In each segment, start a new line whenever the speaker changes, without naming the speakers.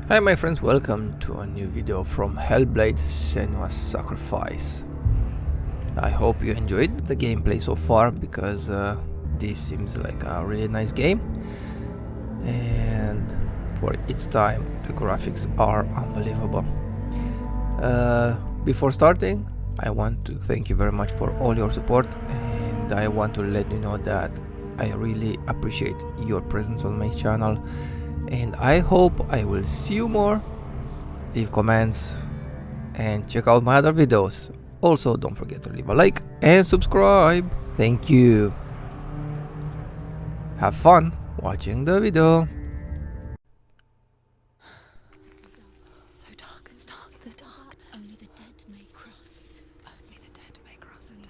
Hi my friends, welcome to a new video from Hellblade Senua's Sacrifice. I hope you enjoyed the gameplay so far, because this seems like a really nice game, and for its time the graphics are unbelievable. Before starting, I want to thank you very much for all your support, and I want to let you know that I really appreciate your presence on my channel, and I hope I will see you more. Leave comments and check out my other videos. Also, don't forget to leave a like and subscribe. Thank you. Have fun watching the video.
So dark, it's dark, the darkness. Only the dead may cross. Only the dead may cross it.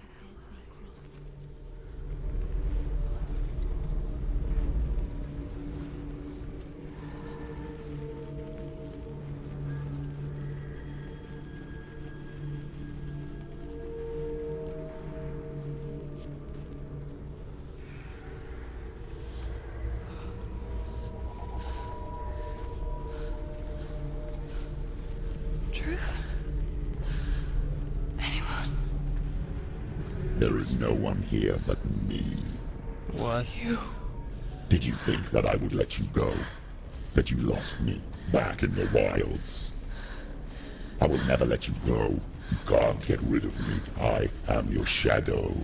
Druth? Anyone?
There is no one here but me.
What?
You?
Did you think that I would let you go? That you lost me back in the wilds? I will never let you go. You can't get rid of me. I am your shadow.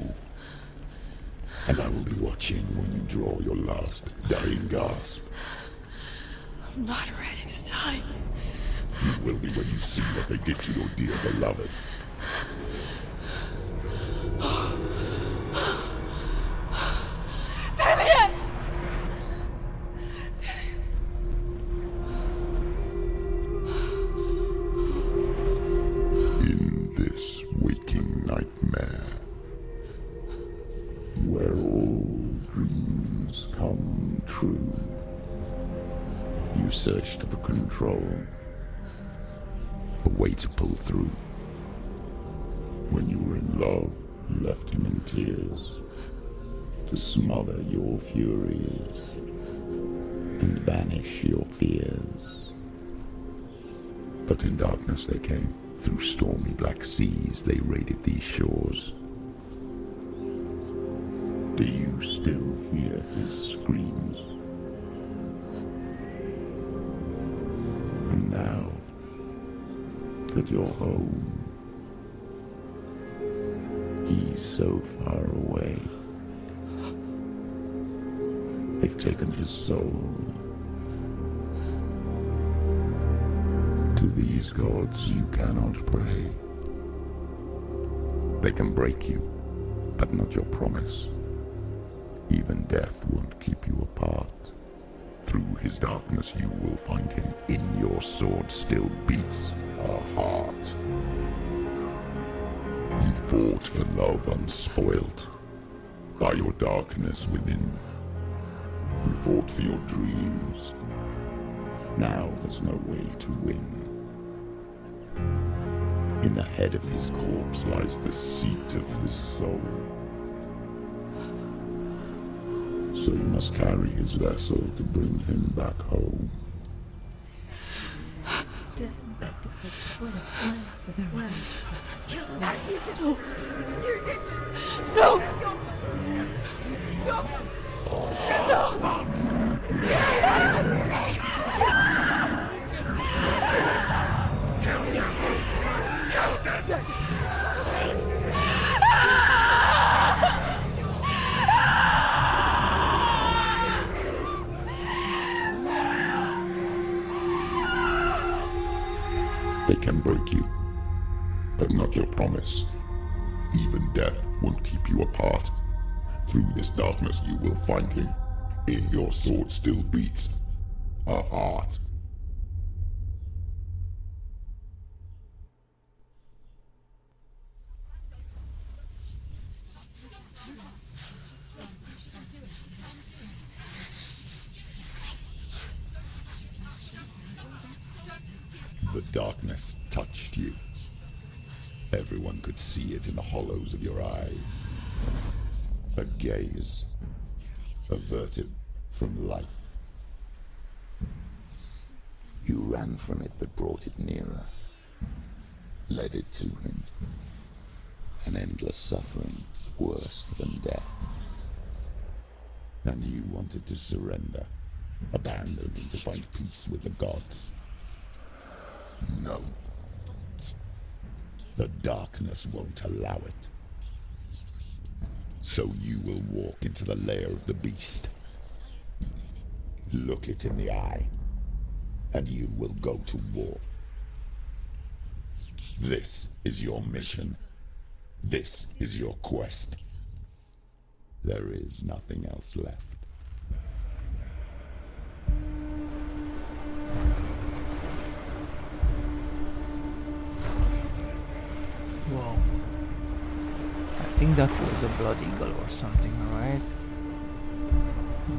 And I will be watching when you draw your last dying gasp.
I'm not ready to die.
You will be when you see what they did to your dear beloved.
Dillion!
In this waking nightmare, where all dreams come true, you searched for control, a way to pull through. When you were in love, you left him in tears, to smother your furies and banish your fears. But in darkness they came. Through stormy black seas they raided these shores. Do you still hear his screams? And now that you're home, he's so far away. They've taken his soul. To these gods you cannot pray. They can break you, but not your promise. Even death won't keep you apart. Through his darkness you will find him. In your sword still beats a heart. You fought for love unspoilt by your darkness within. You fought for your dreams. Now there's no way to win. In the head of his corpse lies the seat of his soul. So you must carry his vessel to bring him back home.
You did this! No!
They can break you, but not your promise. Even death won't keep you apart. Through this darkness you will find him. In your sword still beats a heart. The darkness touched you. Everyone could see it in the hollows of your eyes. A gaze averted from life. You ran from it but brought it nearer. Led it to him. An endless suffering, worse than death. And you wanted to surrender, abandon and to find peace with the gods. No. The darkness won't allow it. So you will walk into the lair of the beast. Look it in the eye, and you will go to war. This is your mission. This is your quest. There is nothing else left.
Wow. I think that was a blood eagle or something, right?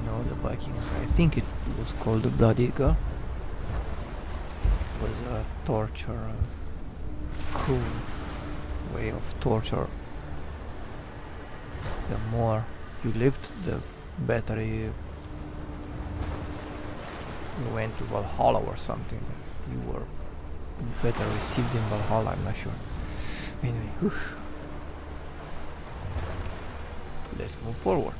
No, the Vikings, I think it was called the blood eagle. It was a torture, cruel way of torture. The more you lived, the better you went to Valhalla or something. You were better received in Valhalla, I'm not sure. Anyway, oof. Let's move forward.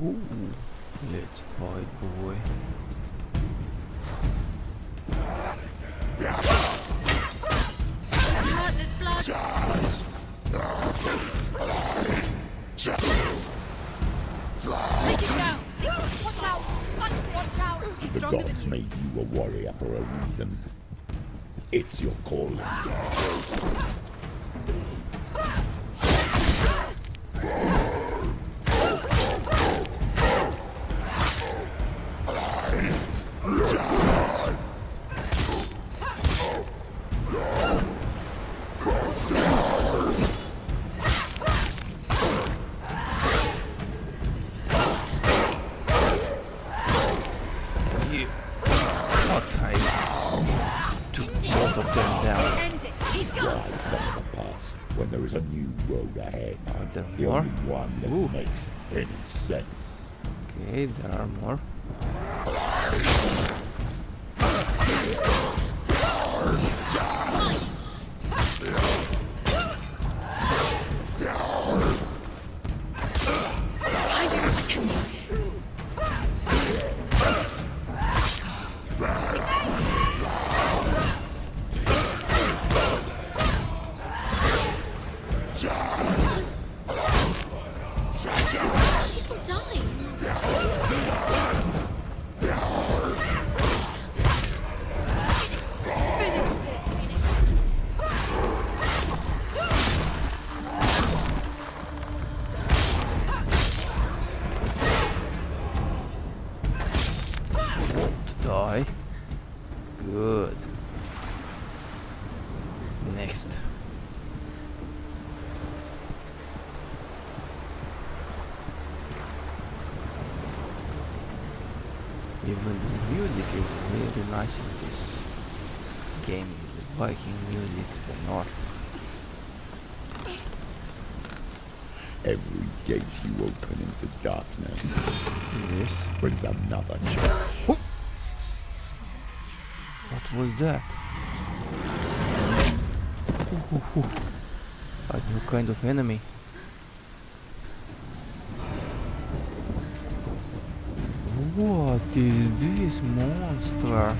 Ooh, let's fight, boy.
There's blood. Take it down. Watch out. Watch out. He's
The
stronger
gods
than you.
made you a warrior for a reason. It's your calling. When there is a new road ahead,
there
the
more?
only one that
Ooh.
makes any sense.
Okay, there are more. Die. Good. Next. Even the music is really nice in this game. The Viking music, the North.
Every gate you open into darkness
Yes.
brings another challenge.
What was that? Ooh. A new kind of enemy. What is this monster?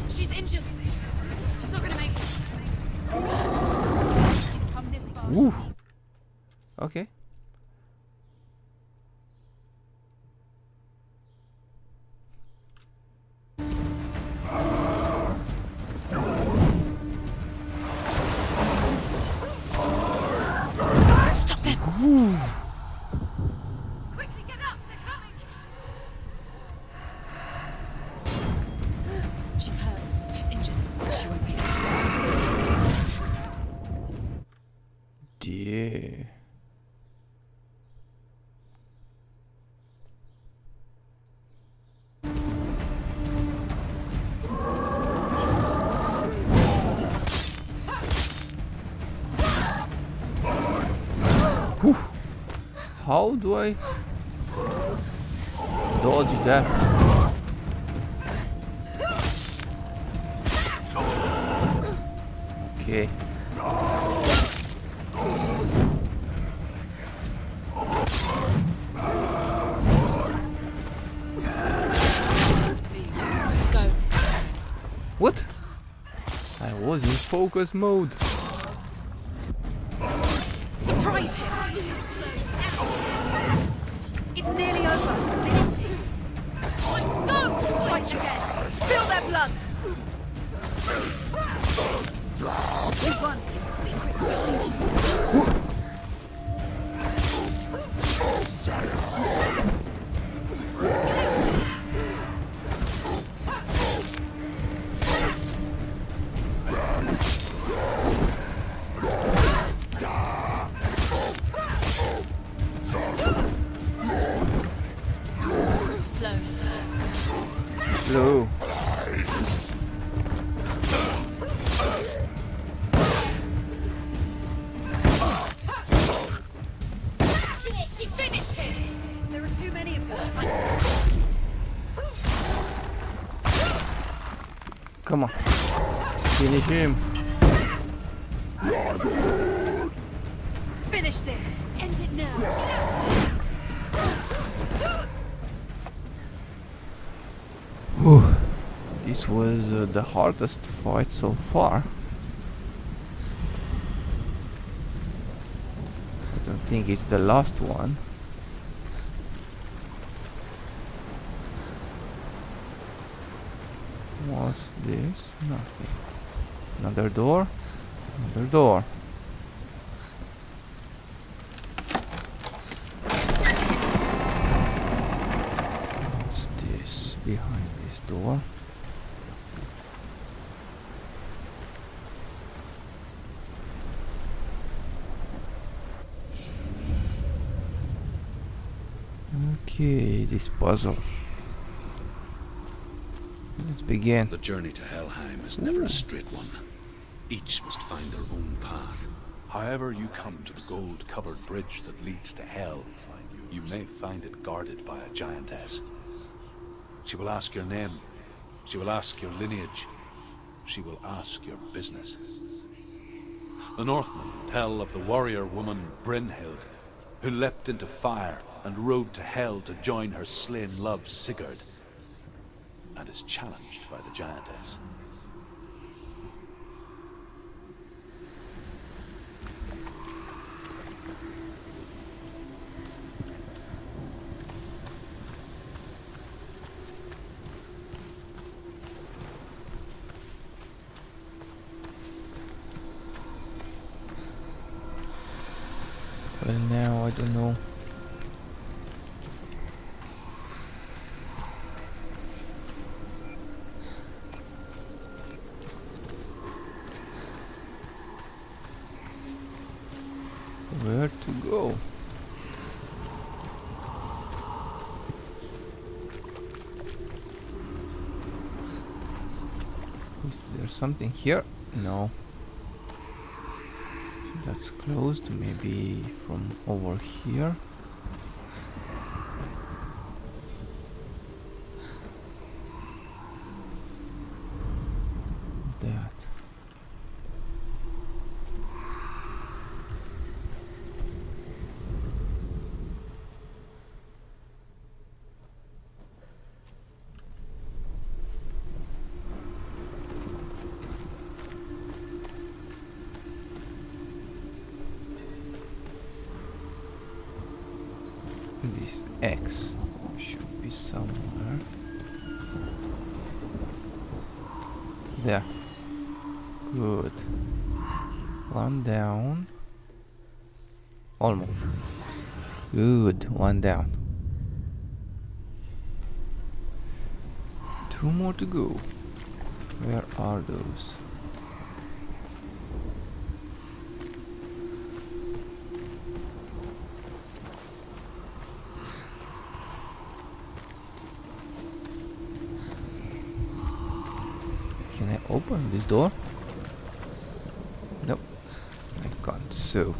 She's injured. She's not gonna make it. She's come this far.
Ooh. Okay.
Stop them.
Ooh.
Quickly get up. They're coming. She's hurt. She's injured. She won't make it.
Dear. how do I dodge that? Okay.
Go.
What? I was in focus mode.
Surprise him! It's nearly over. Finish it. Go! Fight again. Spill their blood. You won.
Slow.
She finished him! There are too many of them.
Come on. Finish him.
Finish this! End it now!
Whew. This was the hardest fight so far. I don't think it's the last one. What's this? Nothing. Another door. Another door. What's this behind this door? Okay, this puzzle. Let's begin.
The journey to Helheim is never a straight one. Each must find their own path.
However you come to the gold-covered bridge that leads to Hell, you may find it guarded by a giantess. She will ask your name. She will ask your lineage. She will ask your business. The Northmen tell of the warrior woman Brynhild, who leapt into fire and rode to Hell to join her slain love Sigurd, and is challenged by the giantess.
Well, now I don't know. Where to go? Is there something here? No. That's closed. Maybe from over here. That. This X should be somewhere. There. Good. One down. Almost. Good. One down. Two more to go. Where are those? Can I open this door? Nope. I can't. So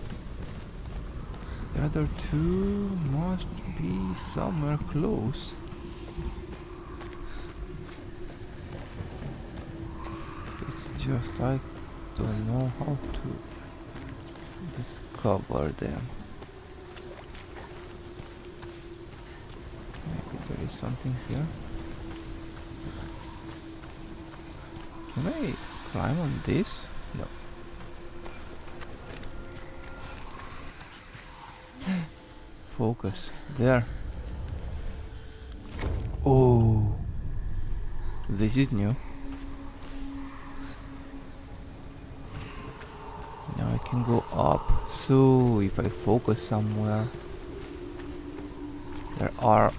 The other two must be somewhere close. It's just I don't know how to discover them. Maybe there is something here. Can I climb on this? No. Focus. There. Oh. This is new. Now I can go up. So if I focus somewhere, there are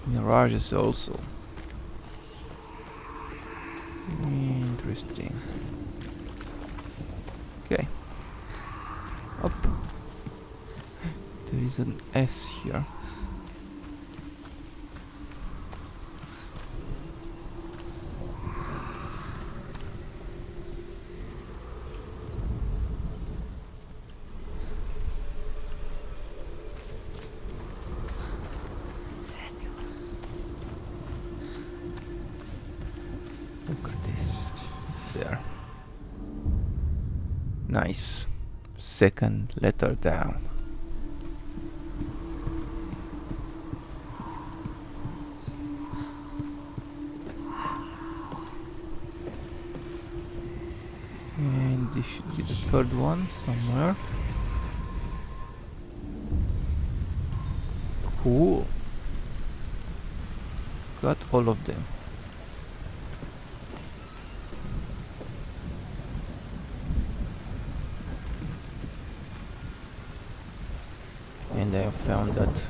mirages also. Interesting. Okay. Up. There is an S here. Look at this. It's there. Nice. Second letter down. And this should be the third one somewhere. Cool. Got all of them. And I have found that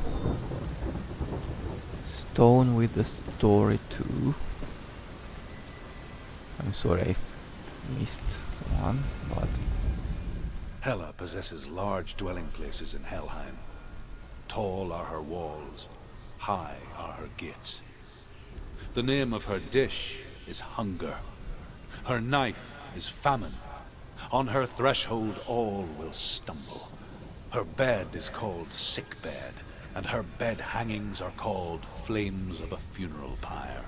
stone with the story too. I'm sorry I missed one, but
Hela possesses large dwelling places in Helheim. Tall are her walls, high are her gates. The name of her dish is hunger. Her knife is famine. On her threshold all will stumble. Her bed is called sick bed, and her bed hangings are called flames of a funeral pyre.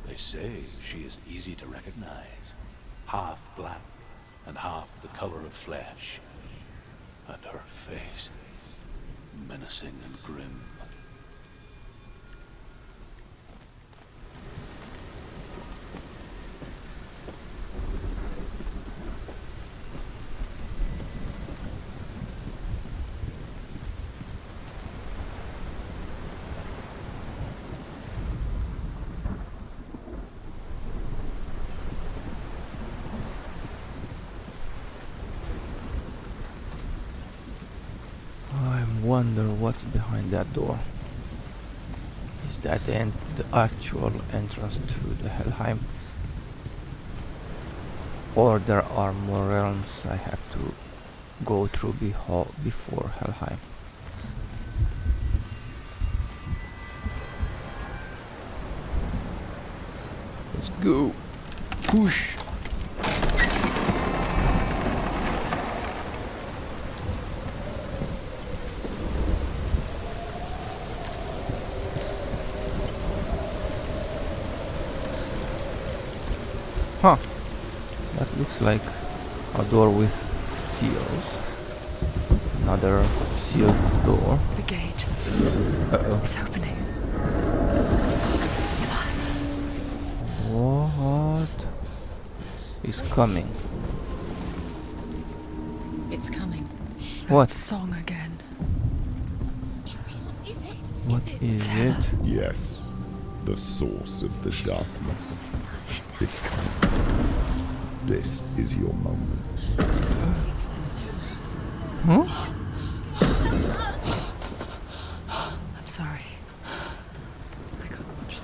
They say she is easy to recognize, half black and half the color of flesh, and her face menacing and grim.
Wonder what's behind that door. Is that the actual entrance to the Helheim? Or there are more realms I have to go through before Helheim? Let's go! Push! Huh, that looks like a door with seals. Another sealed door.
The gate.
Uh-oh.
It's opening.
What is coming?
It's coming.
What?
That song again.
What is it?
Yes, the source of the darkness. It's coming. This is your moment.
Huh?
I'm sorry. I can't watch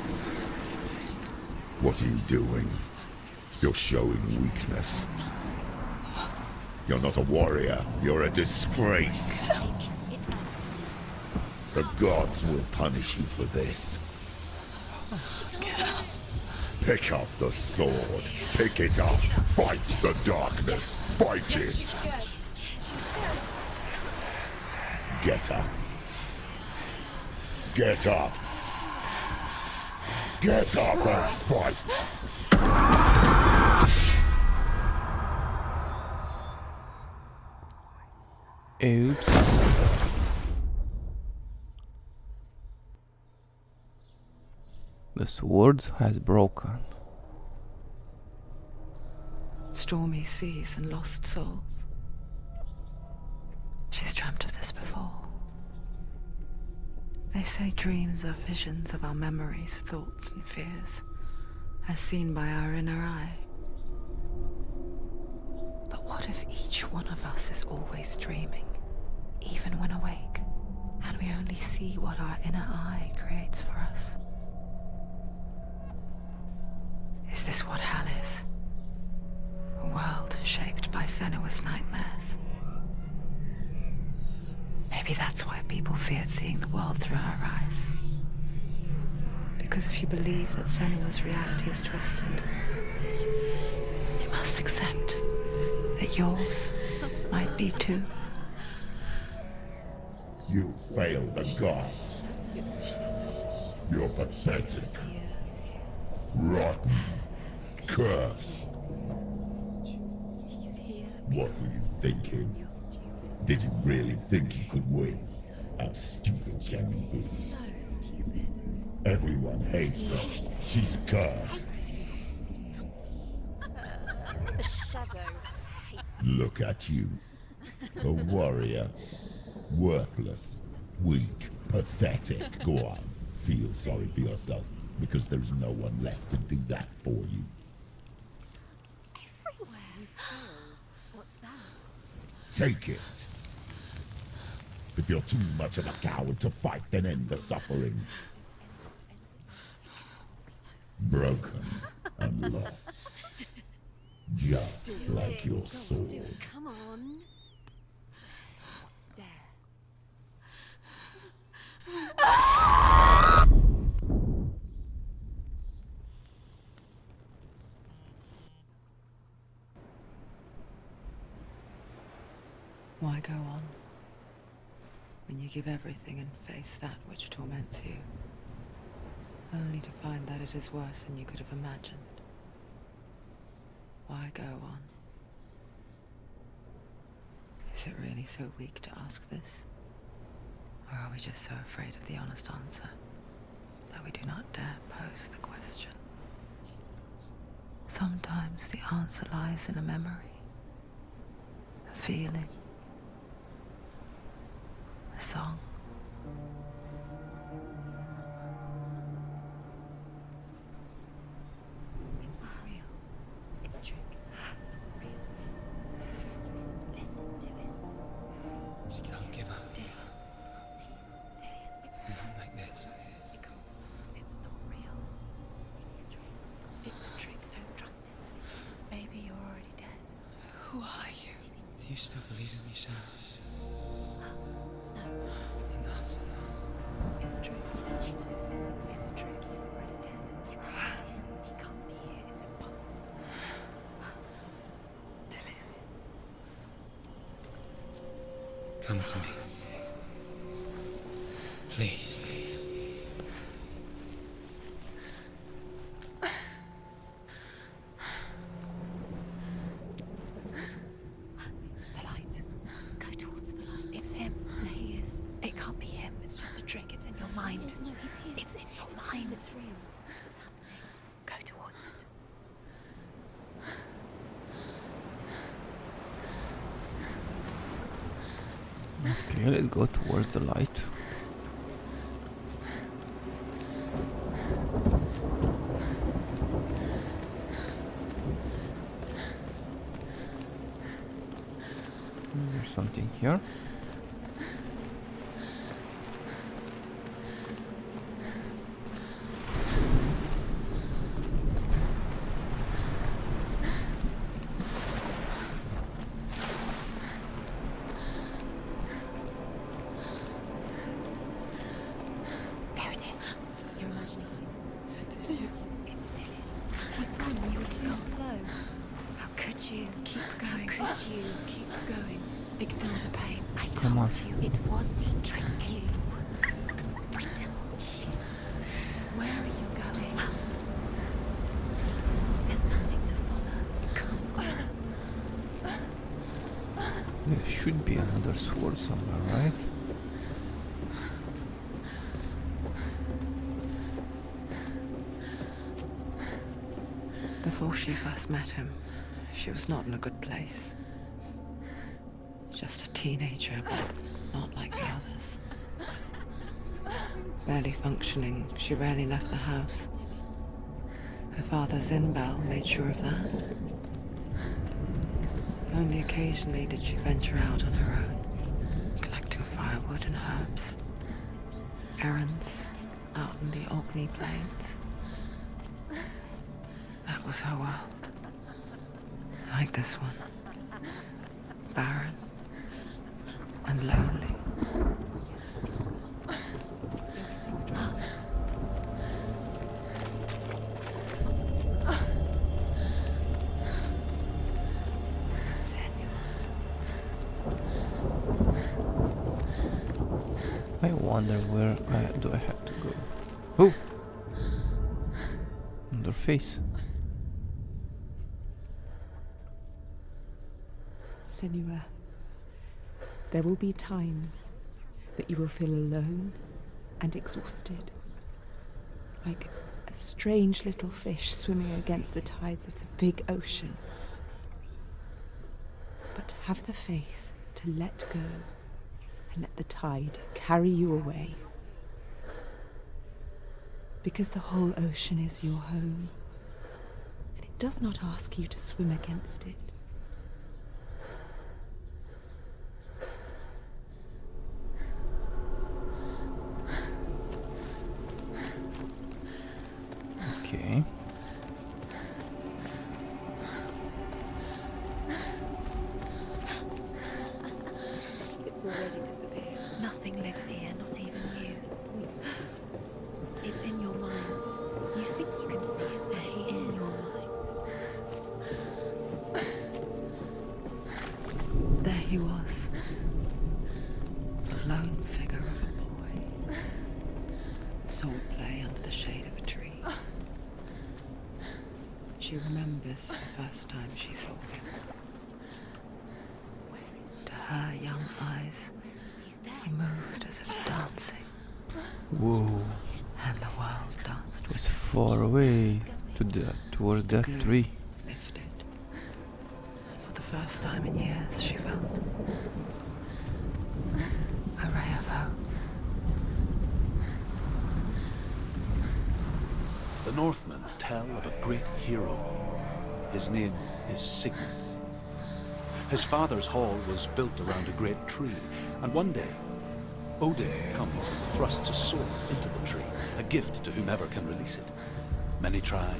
this.
What are you doing? You're showing weakness. You're not a warrior. You're a disgrace. The gods will punish you for this. Pick up the sword. Pick it up. Fight the darkness. Fight it. Get up. Get up. Get up and fight.
Oops. The sword has broken.
Stormy seas and lost souls. She's dreamt of this before. They say dreams are visions of our memories, thoughts, and fears, as seen by our inner eye. But what if each one of us is always dreaming, even when awake, and we only see what our inner eye creates for us? Is this what hell is? A world shaped by Senua's nightmares. Maybe that's why people feared seeing the world through her eyes. Because if you believe that Senua's reality is twisted, you must accept that yours might be too.
You failed the gods. You're pathetic. Rotten. Cursed. What were you thinking? Did you really think you could win? How stupid can you be?
So stupid.
Everyone hates her. She's cursed.
The shadow hates.
Look at you. A warrior. Worthless. Weak. Pathetic. Go on. Feel sorry for yourself, because there's no one left to do that for you.
Everywhere. You failed. What's that?
Take it. If you're too much of a coward to fight, then end the suffering. Broken and lost. Just like your sword.
Do it. Come on. Dare.
Why go on when you give everything and face that which torments you, only to find that it is worse than you could have imagined? Why go on? Is it really so weak to ask this? Or are we just so afraid of the honest answer that we do not dare pose the question? Sometimes the answer lies in a memory, a feeling, a song.
It's not real. It's a trick. It's not real. It is real. Listen to it.
Don't give up.
Dillion. It's
Not like this.
It's not real. It is real. It's a trick. Don't trust it. Maybe you're already dead.
Who are you?
Do you still believe in me, Senua?
No, it's not. It's a trick. She knows it's him. It's a trick. He's already dead. He knows him. He can't be here. It's impossible.
Dillion.
Come to me. Please.
The light. Go towards the light. It's him. There he is. It can't be him. It's just a trick. It's in your mind. No, he's here. It's in your mind. It's real. It's happening. Go towards it.
Okay, let's go towards the light. There's something here.
There it is. You're imagining things. It's Dillion. He's gone. He's gone. Slow. How could you? Keep going. How could you? Keep going. Ignore the pain. I
Come on.
told you it was to trick you. I told you. Where are you going? There's nothing to follow. Come on.
There should be another sword somewhere, right?
Before she first met him, she was not in a good place. Just a teenager, but not like the others. Barely functioning, she rarely left the house. Her father Zinbal made sure of that. Only occasionally did she venture out on her own, collecting firewood and herbs. Errands out in the Orkney plains. That was her world. Like this one. Barren and lonely.
I wonder where do I have to go? Oh! On their face.
Senua, there will be times that you will feel alone and exhausted, like a strange little fish swimming against the tides of the big ocean. But have the faith to let go and let the tide carry you away. Because the whole ocean is your home, and it does not ask you to swim against it.
Okay.
It's already disappeared. Nothing lives here, not even you. It's in your mind. You think you can see it, but it's in your mind.
There he was. The lone figure of a boy. Sword play under the shade of a tree. She remembers the first time she saw him. To her young eyes, he moved as if dancing,
Whoa.
and the world danced with
It's far away towards that
gloom
tree.
lifted. For the first time in years, she felt a ray of hope.
The Northmen tell of a great hero. His name is Sigmund. His father's hall was built around a great tree, and one day, Odin comes and thrusts a sword into the tree, a gift to whomever can release it. Many try,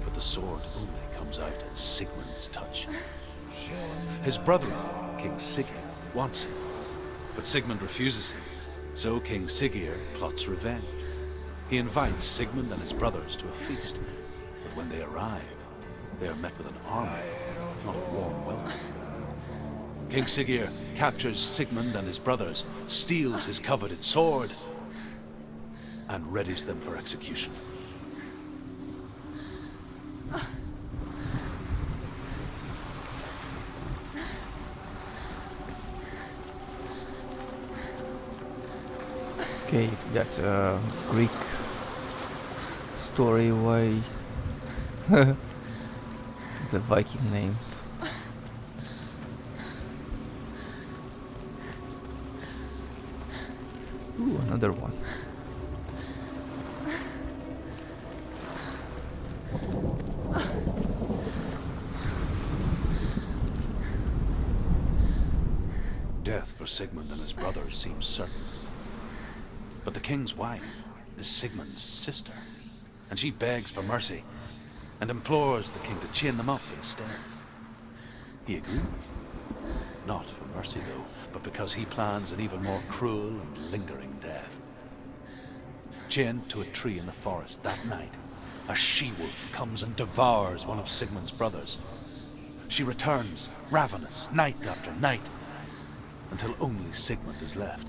but the sword only comes out at Sigmund's touch. His brother-in-law, King Siggeir, wants it, but Sigmund refuses him, so King Siggeir plots revenge. He invites Sigmund and his brothers to a feast, but when they arrive, they are met with an army, not a warm welcome. King Siggeir captures Sigmund and his brothers, steals his coveted sword, and readies them for execution.
Okay, if that's a Greek story, why the Viking names? Ooh, another one.
Death for Sigmund and his brothers seems certain. But the king's wife is Sigmund's sister, and she begs for mercy and implores the king to chain them up instead. He agrees. Not for mercy, though, but because he plans an even more cruel and lingering death. Chained to a tree in the forest that night, a she-wolf comes and devours one of Sigmund's brothers. She returns, ravenous, night after night, until only Sigmund is left.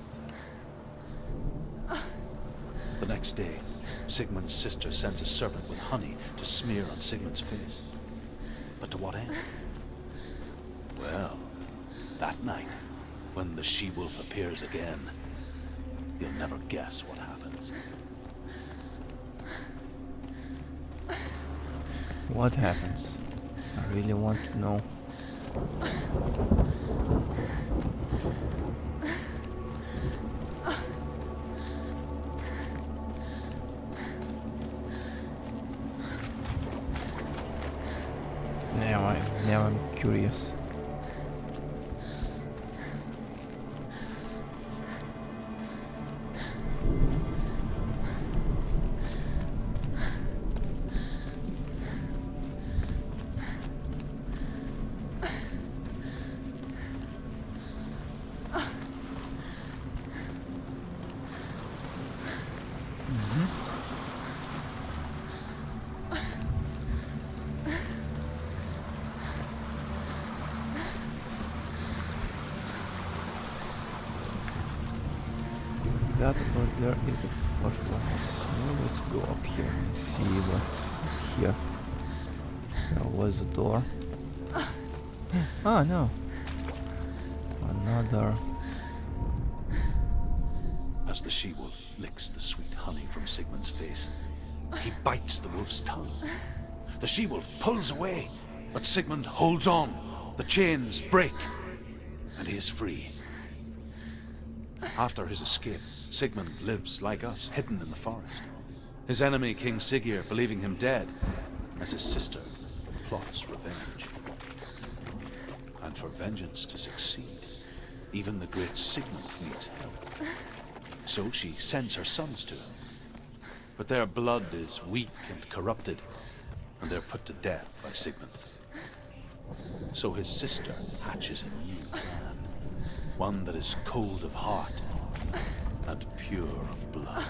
The next day, Sigmund's sister sends a servant with honey to smear on Sigmund's face. But to what end? Well, that night, when the she-wolf appears again, you'll never guess what happens.
What happens? I really want to know. Now I'm curious. That over there is the first one. So let's go up here and see what's here. There was a door. Ah, no. Another.
As the she-wolf licks the sweet honey from Sigmund's face, he bites the wolf's tongue. The she-wolf pulls away, but Sigmund holds on. The chains break, and he is free. After his escape, Sigmund lives like us, hidden in the forest. His enemy, King Siggeir, believing him dead, as his sister plots revenge. And for vengeance to succeed, even the great Sigmund needs help. So she sends her sons to him. But their blood is weak and corrupted, and they're put to death by Sigmund. So his sister hatches a new plan, one that is cold of heart and pure of blood.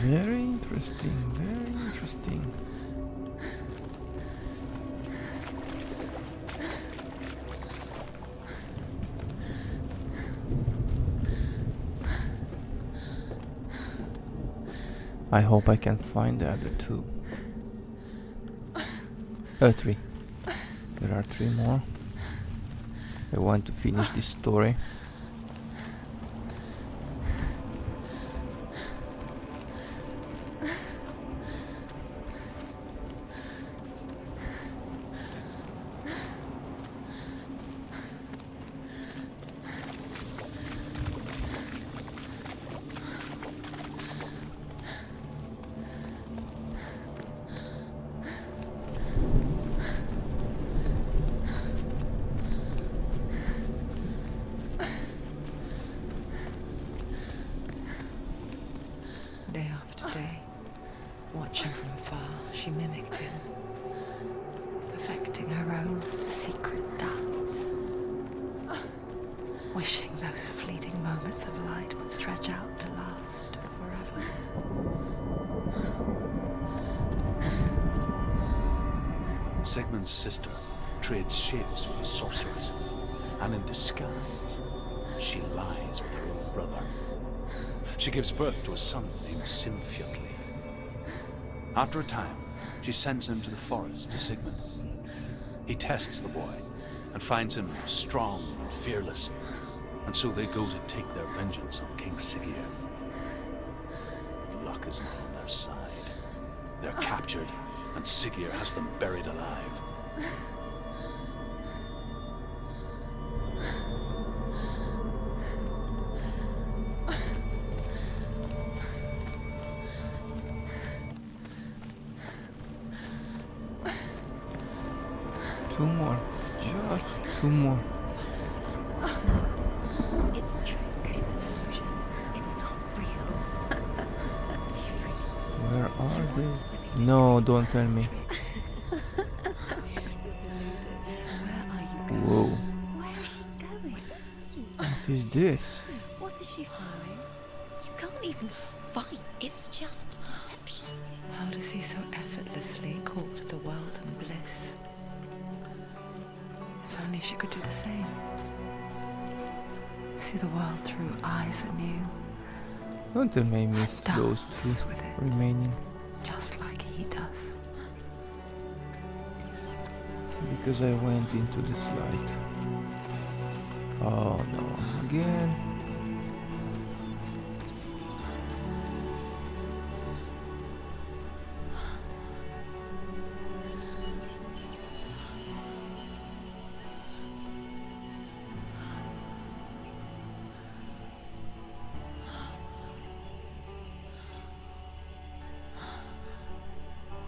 Very interesting, very interesting. I hope I can find the other two. Three. There are three more. I want to finish this story.
Day after day, watching from afar, she mimicked him, perfecting her own secret dance, wishing those fleeting moments of light would stretch out to last forever.
Sigmund's sister trades shapes with the sorceress, and in disguise, she lies with her own brother. She gives birth to a son named Sinfjotli. After a time, she sends him to the forest to Sigmund. He tests the boy and finds him strong and fearless, and so they go to take their vengeance on King Siggeir. Luck is not on their side. They're captured, and Siggeir has them buried alive.
Two more.
It's a trick. It's an illusion. It's not real. Do you really
Where are they? No, don't tell me.
Where are you going?
Whoa.
Where is she going?
What is this?
What is she following? You can't even fight. It's just deception.
How does he so effortlessly court the world and bliss? If only she could do the same. See the world through eyes anew,
Don't tell me I missed those
dance
two
with it,
remaining.
just like he does.
Because I went into this light. Oh no, again.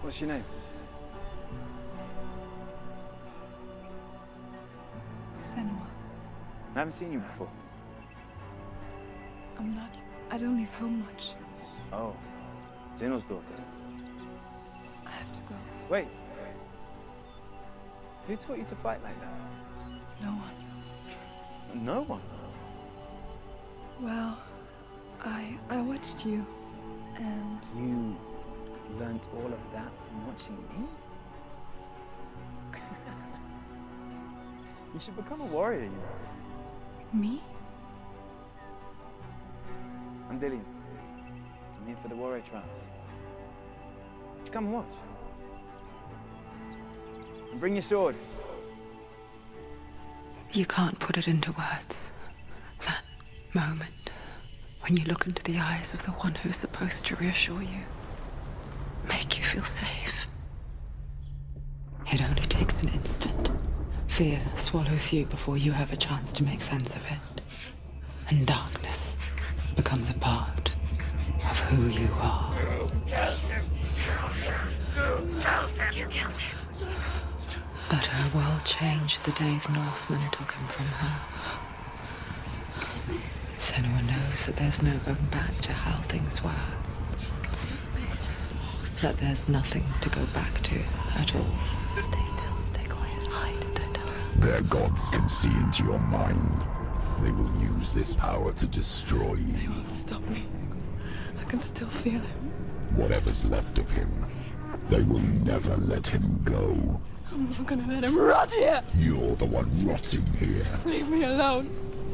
What's your name?
Senua.
I haven't seen you before.
I'm not. I don't leave home much.
Oh, Zeno's daughter.
I have to go.
Wait. Who taught you to fight like that?
No one.
No one.
Well, I watched you, and
You learnt all of that from watching me? You should become a warrior, you know.
me?
I'm Dillion. I'm here for the warrior trials. Just come and watch. And bring your sword.
You can't put it into words. That moment when you look into the eyes of the one who's supposed to reassure you, make you feel safe. It only takes an instant. Fear swallows you before you have a chance to make sense of it. And darkness becomes a part of who you are.
You killed him.
But her world changed the day the Norsemen took him from her. Senua knows that there's no going back to how things were. That there's nothing to go back to at all.
Stay still, stay quiet, hide, don't tell her.
Their gods can see into your mind. They will use this power to destroy
They
you.
won't stop me. I can still feel him.
Whatever's left of him, they will never let him go.
I'm not gonna let him rot here.
You're the one rotting here.
Leave me alone.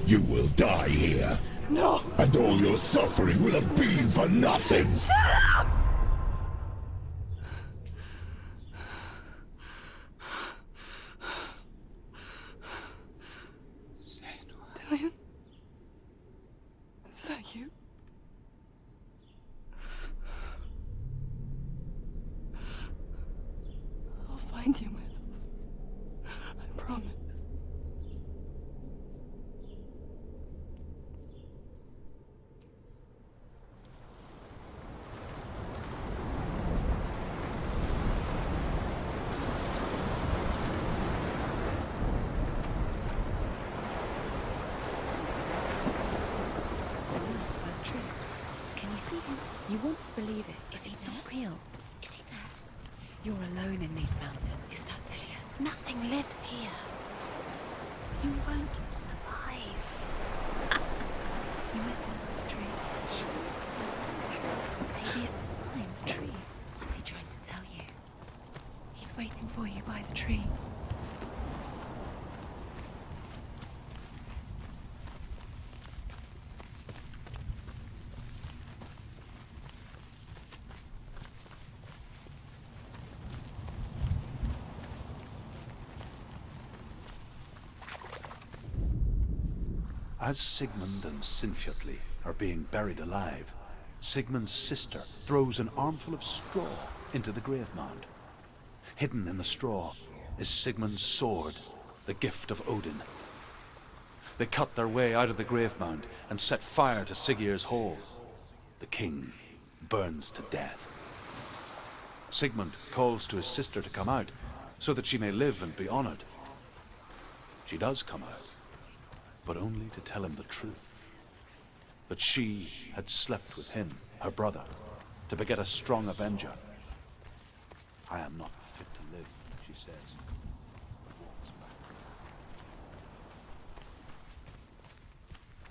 You will die here,
No.
and all your suffering will have been for nothing.
Dillion? Is that you? I'll find you, my love. I promise.
Can you see him? You want to believe it. Is he not real? Is he there? You're alone in these mountains. Is that Dillion? Nothing lives here. You won't survive. You met him by the tree. Maybe it's a sign, the tree. What's he trying to tell you? He's waiting for you by the tree.
As Sigmund and Sinfjotli are being buried alive, Sigmund's sister throws an armful of straw into the grave mound. Hidden in the straw is Sigmund's sword, the gift of Odin. They cut their way out of the grave mound and set fire to Siggeir's hole. The king burns to death. Sigmund calls to his sister to come out so that she may live and be honored. she does come out, but only to tell him the truth. That she had slept with him, her brother, to beget a strong avenger. I am not fit to live, she says.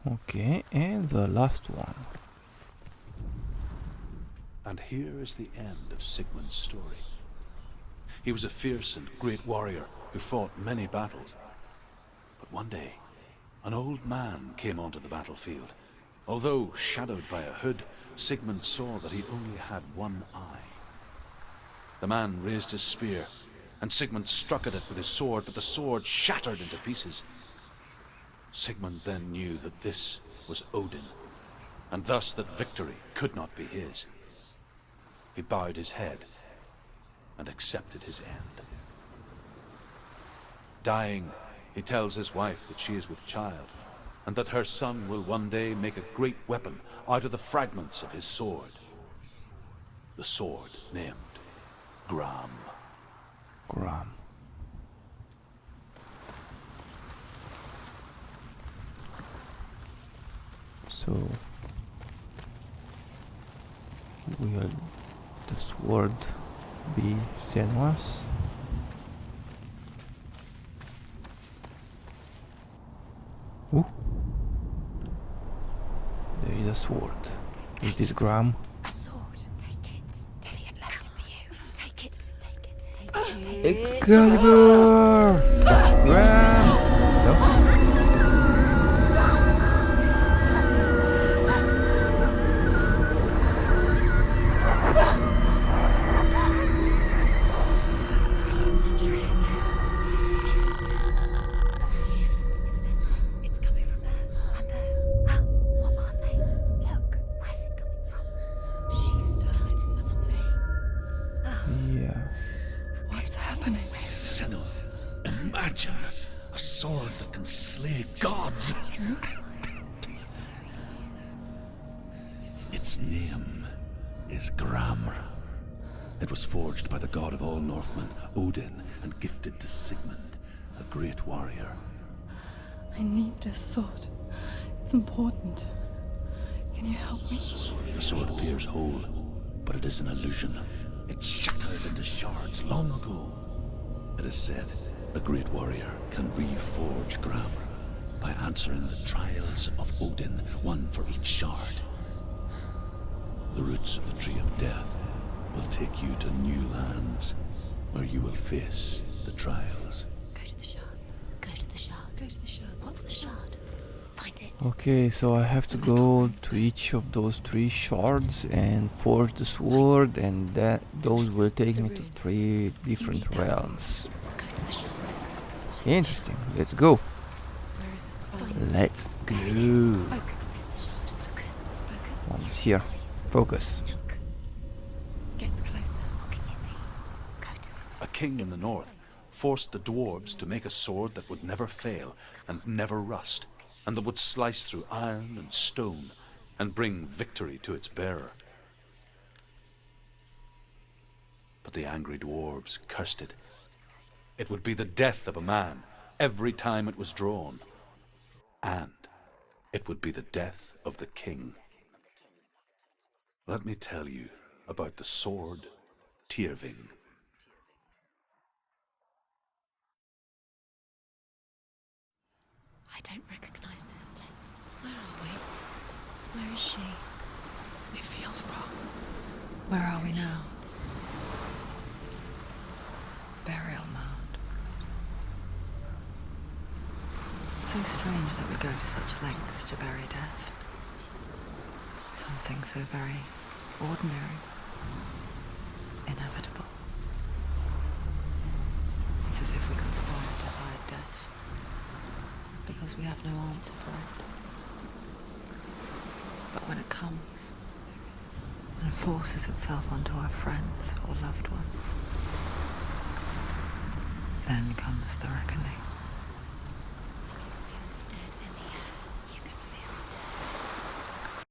Okay, and the last one.
And here is the end of Sigmund's story. He was a fierce and great warrior who fought many battles. But one day, an old man came onto the battlefield. Although shadowed by a hood, Sigmund saw that he only had one eye. The man raised his spear, and Sigmund struck at it with his sword, but the sword shattered into pieces. Sigmund then knew that this was Odin, and thus that victory could not be his. He bowed his head and accepted his end. Dying, he tells his wife that she is with child, and that her son will one day make a great weapon out of the fragments of his sword. The sword named Gramr.
Gramr. So will the sword be Senua's? Ooh. There is a sword. Is this Gramr?
A sword. Take it. Dillion left it for you. Take it. Take it. Take it.
Excalibur! Gramr! No?
It's coming from there and there. Oh, what are they? Look, where's it coming from? She started something.
Yeah.
What's happening?
Senua, imagine a sword that can slay gods. Its name is Gramr. It was forged by the god of all Northmen, Odin, and gifted to Sigmund, a great warrior.
I need this sword. It's important. Can you help me?
The sword appears whole, but it is an illusion. It shattered into shards long ago. It is said a great warrior can reforge Gramr by answering the trials of Odin, one for each shard. The roots of the Tree of Death will take you to new lands where you will face the trials.
Go to the shard. Go to the shard. Go to the shard. What's the shard? Find it.
Okay, so I have to go to each of those 3 shards and forge the sword, and those will take me to 3 different realms.
Go to the shard.
Interesting. Let's go.
Where is it? Find it.
Let's go.
Focus. Focus. Focus.
One is here. Focus.
Look. Get closer. What can you see? Go to it.
A king in the north forced the dwarves to make a sword that would never fail and never rust, and that would slice through iron and stone and bring victory to its bearer. But the angry dwarves cursed it. It would be the death of a man every time it was drawn, and it would be the death of the king. Let me tell you about the sword Tyrving.
I don't recognize this place. Where are we? Where is she?
It feels wrong. Where are we now? Burial mound. So strange that we go to such lengths to bury death. Something so very ordinary, inevitable. It's as if we conspire to hide death, because we have no answer for it. But when it comes, and forces itself onto our friends or loved ones, then comes the reckoning.